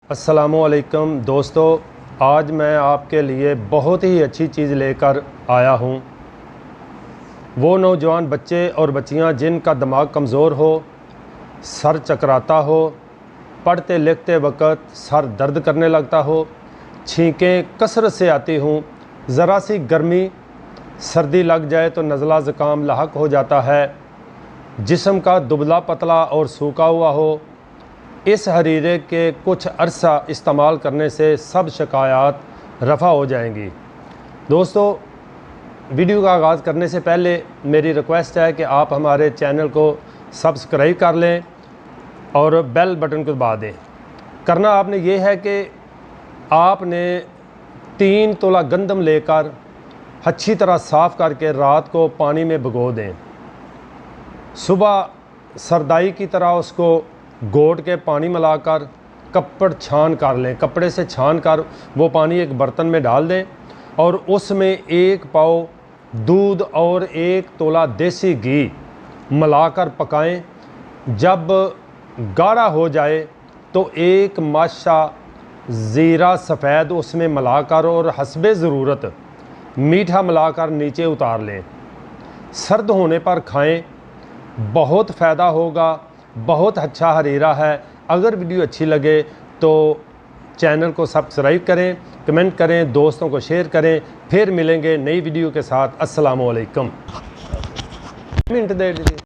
अस्सलामुअलैकुम दोस्तों, आज मैं आपके लिए बहुत ही अच्छी चीज़ लेकर आया हूँ। वो नौजवान बच्चे और बच्चियाँ जिनका दिमाग कमज़ोर हो, सर चकराता हो, पढ़ते लिखते वक्त सर दर्द करने लगता हो, छींकें कसरत से आती हूँ, ज़रा सी गर्मी सर्दी लग जाए तो नज़ला ज़ुकाम लाहक हो जाता है, जिस्म का दुबला पतला और सूखा हुआ हो, इस हरीरे के कुछ अरसा इस्तेमाल करने से सब शिकायत रफ़ा हो जाएंगी। दोस्तों, वीडियो का आगाज़ करने से पहले मेरी रिक्वेस्ट है कि आप हमारे चैनल को सब्सक्राइब कर लें और बेल बटन को दबा दें। करना आपने ये है कि आपने 3 तोला गंदम लेकर अच्छी तरह साफ़ करके रात को पानी में भिगो दें। सुबह सरदाई की तरह उसको घोट के पानी मिलाकर कपड़ छान कर लें। कपड़े से छान कर वो पानी एक बर्तन में डाल दें और उसमें 1 पाव दूध और 1 तोला देसी घी मिलाकर पकाएं। जब गाढ़ा हो जाए तो 1 माशा ज़ीरा सफ़ेद उसमें मिलाकर और हस्बे ज़रूरत मीठा मिलाकर नीचे उतार लें। सर्द होने पर खाएं, बहुत फ़ायदा होगा। बहुत अच्छा हरीरा है। अगर वीडियो अच्छी लगे तो चैनल को सब्सक्राइब करें, कमेंट करें, दोस्तों को शेयर करें। फिर मिलेंगे नई वीडियो के साथ। अस्सलामु अलैकुम। मिनट दे दीजिए।